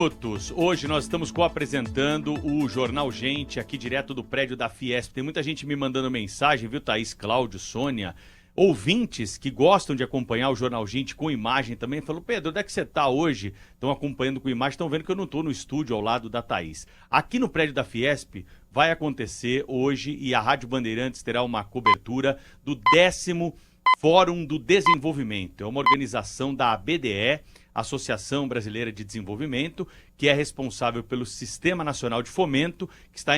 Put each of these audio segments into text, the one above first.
Minutos. Hoje nós estamos co-apresentando o Jornal Gente, aqui direto do prédio da Fiesp. Tem muita gente me mandando mensagem, viu, Thaís, Cláudio, Sônia, ouvintes que gostam de acompanhar o Jornal Gente com imagem também. Falou, Pedro, onde é que você está hoje? Estão acompanhando com imagem, estão vendo que eu não estou no estúdio ao lado da Thaís. Aqui no prédio da Fiesp vai acontecer hoje, e a Rádio Bandeirantes terá uma cobertura do 10º Fórum do Desenvolvimento. É uma organização da ABDE, Associação Brasileira de Desenvolvimento, que é responsável pelo Sistema Nacional de Fomento, que está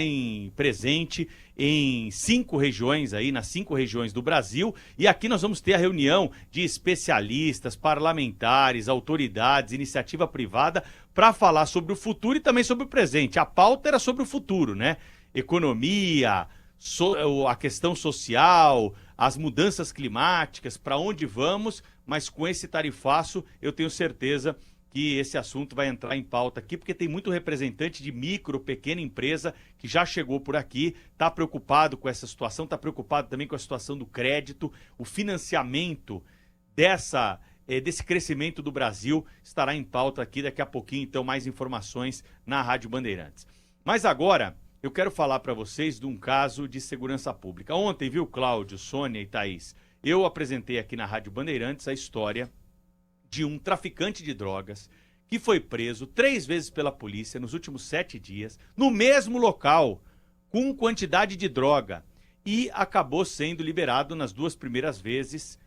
presente em 5 regiões, nas 5 regiões do Brasil. E aqui nós vamos ter a reunião de especialistas, parlamentares, autoridades, iniciativa privada, para falar sobre o futuro e também sobre o presente. A pauta era sobre o futuro, né? Economia, a questão social, as mudanças climáticas, para onde vamos, mas com esse tarifaço eu tenho certeza que esse assunto vai entrar em pauta aqui, porque tem muito representante de micro, pequena empresa que já chegou por aqui, está preocupado com essa situação, está preocupado também com a situação do crédito, o financiamento desse crescimento do Brasil estará em pauta aqui daqui a pouquinho, então mais informações na Rádio Bandeirantes. Mas agora eu quero falar para vocês de um caso de segurança pública. Ontem, viu, Cláudio, Sônia e Thaís, eu apresentei aqui na Rádio Bandeirantes a história de um traficante de drogas que foi preso 3 vezes pela polícia nos últimos 7 dias, no mesmo local, com quantidade de droga, e acabou sendo liberado nas 2 primeiras vezes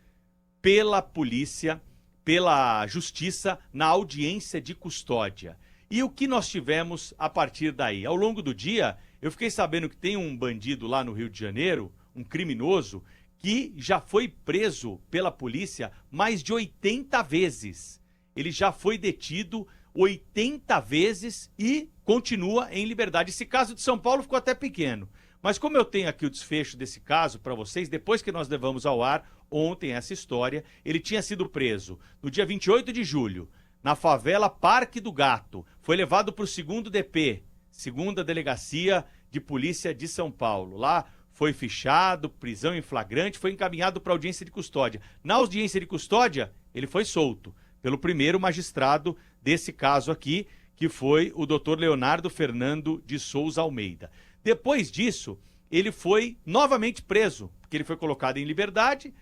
pela polícia, pela justiça, na audiência de custódia. E o que nós tivemos a partir daí? Ao longo do dia, eu fiquei sabendo que tem um bandido lá no Rio de Janeiro, um criminoso, que já foi preso pela polícia mais de 80 vezes. Ele já foi detido 80 vezes e continua em liberdade. Esse caso de São Paulo ficou até pequeno. Mas como eu tenho aqui o desfecho desse caso para vocês, depois que nós levamos ao ar ontem essa história, ele tinha sido preso no dia 28 de julho, na favela Parque do Gato. Foi levado para o 2º DP, 2ª Delegacia de Polícia de São Paulo. Lá foi fichado, prisão em flagrante, foi encaminhado para audiência de custódia. Na audiência de custódia, ele foi solto pelo primeiro magistrado desse caso aqui, que foi o Dr. Leonardo Fernando de Souza Almeida. Depois disso, ele foi novamente preso, porque ele foi colocado em liberdade,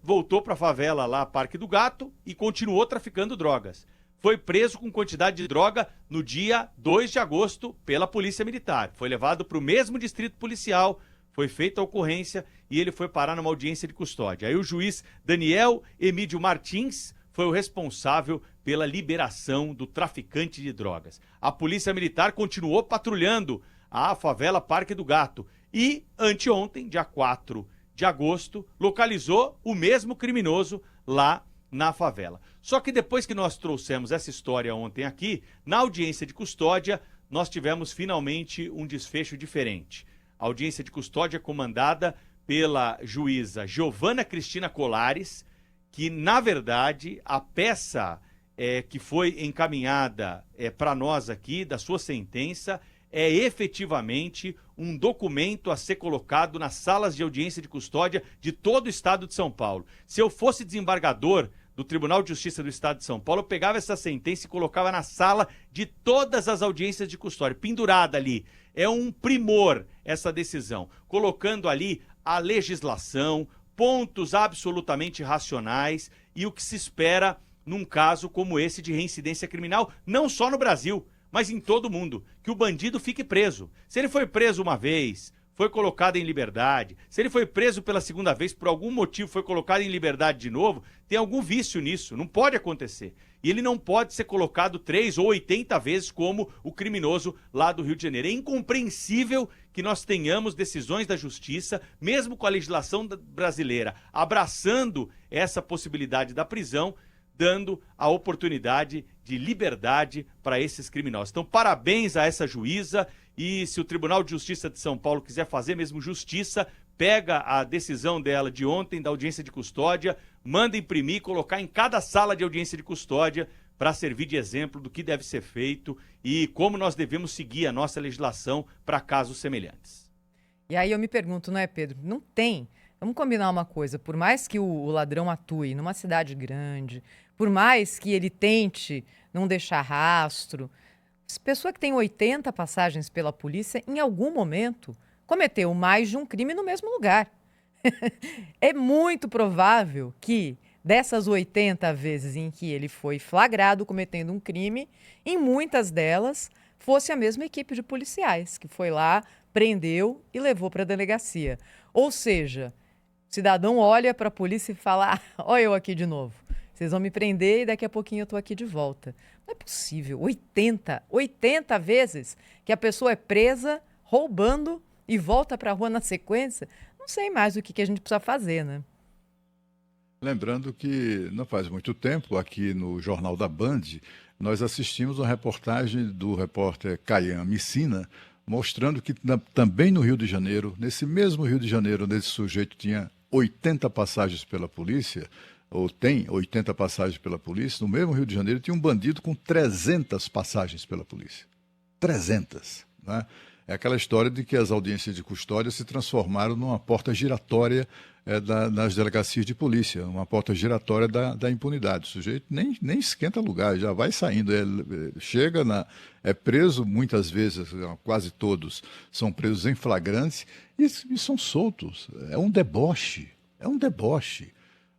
voltou para a favela lá, Parque do Gato, e continuou traficando drogas. Foi preso com quantidade de droga no dia 2 de agosto pela Polícia Militar. Foi levado para o mesmo distrito policial, foi feita a ocorrência e ele foi parar numa audiência de custódia. Aí o juiz Daniel Emídio Martins foi o responsável pela liberação do traficante de drogas. A Polícia Militar continuou patrulhando a favela Parque do Gato e anteontem, dia 4 de agosto, localizou o mesmo criminoso lá na favela. Só que depois que nós trouxemos essa história ontem aqui, na audiência de custódia, nós tivemos finalmente um desfecho diferente. A audiência de custódia comandada pela juíza Giovana Cristina Colares, que, na verdade, a peça que foi encaminhada para nós aqui, da sua sentença, é efetivamente um documento a ser colocado nas salas de audiência de custódia de todo o estado de São Paulo. Se eu fosse desembargador do Tribunal de Justiça do Estado de São Paulo, eu pegava essa sentença e colocava na sala de todas as audiências de custódia, pendurada ali. É um primor essa decisão, colocando ali a legislação, pontos absolutamente racionais e o que se espera num caso como esse de reincidência criminal, não só no Brasil, mas em todo o mundo, que o bandido fique preso. Se ele foi preso uma vez, foi colocado em liberdade, se ele foi preso pela 2ª vez, por algum motivo foi colocado em liberdade de novo, tem algum vício nisso, não pode acontecer. E ele não pode ser colocado 3 ou 80 vezes como o criminoso lá do Rio de Janeiro. É incompreensível que nós tenhamos decisões da justiça, mesmo com a legislação brasileira, abraçando essa possibilidade da prisão, dando a oportunidade de liberdade para esses criminosos. Então, parabéns a essa juíza, e se o Tribunal de Justiça de São Paulo quiser fazer mesmo justiça, pega a decisão dela de ontem, da audiência de custódia, manda imprimir e colocar em cada sala de audiência de custódia para servir de exemplo do que deve ser feito e como nós devemos seguir a nossa legislação para casos semelhantes. E aí eu me pergunto, não é, Pedro? Não tem. Vamos combinar uma coisa, por mais que o ladrão atue numa cidade grande, por mais que ele tente não deixar rastro. Essa pessoa que tem 80 passagens pela polícia, em algum momento, cometeu mais de um crime no mesmo lugar. É muito provável que dessas 80 vezes em que ele foi flagrado cometendo um crime, em muitas delas fosse a mesma equipe de policiais que foi lá, prendeu e levou para a delegacia. Ou seja, o cidadão olha para a polícia e fala: olha eu aqui de novo. Vocês vão me prender e daqui a pouquinho eu estou aqui de volta. Não é possível. 80 vezes que a pessoa é presa, roubando e volta para a rua na sequência. Não sei mais o que a gente precisa fazer, né? Lembrando que não faz muito tempo, aqui no Jornal da Band, nós assistimos uma reportagem do repórter Caian Messina, mostrando que também no Rio de Janeiro, nesse mesmo Rio de Janeiro, onde esse sujeito tinha 80 passagens pela polícia, ou tem 80 passagens pela polícia, no mesmo Rio de Janeiro tinha um bandido com 300 passagens pela polícia. 300, né? É aquela história de que as audiências de custódia se transformaram numa porta giratória nas delegacias de polícia, uma porta giratória da impunidade. O sujeito nem esquenta lugar, já vai saindo, é preso muitas vezes, quase todos são presos em flagrante e são soltos. É um deboche,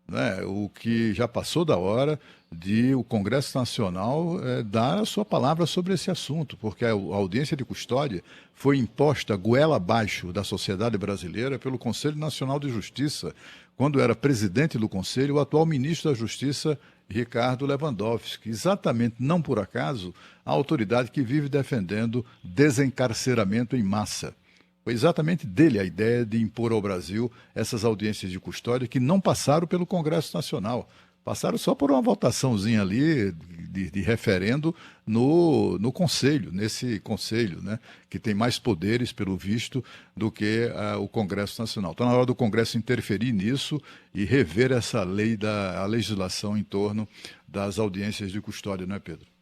né? O que já passou da hora de o Congresso Nacional dar a sua palavra sobre esse assunto, porque a audiência de custódia foi imposta goela abaixo da sociedade brasileira pelo Conselho Nacional de Justiça, quando era presidente do Conselho o atual ministro da Justiça, Ricardo Lewandowski. Exatamente, não por acaso, a autoridade que vive defendendo desencarceramento em massa. Foi exatamente dele a ideia de impor ao Brasil essas audiências de custódia que não passaram pelo Congresso Nacional. Passaram só por uma votaçãozinha ali de referendo no Conselho, nesse Conselho, né, que tem mais poderes, pelo visto, do que o Congresso Nacional. Está na hora do Congresso interferir nisso e rever essa lei, a legislação em torno das audiências de custódia, não é, Pedro?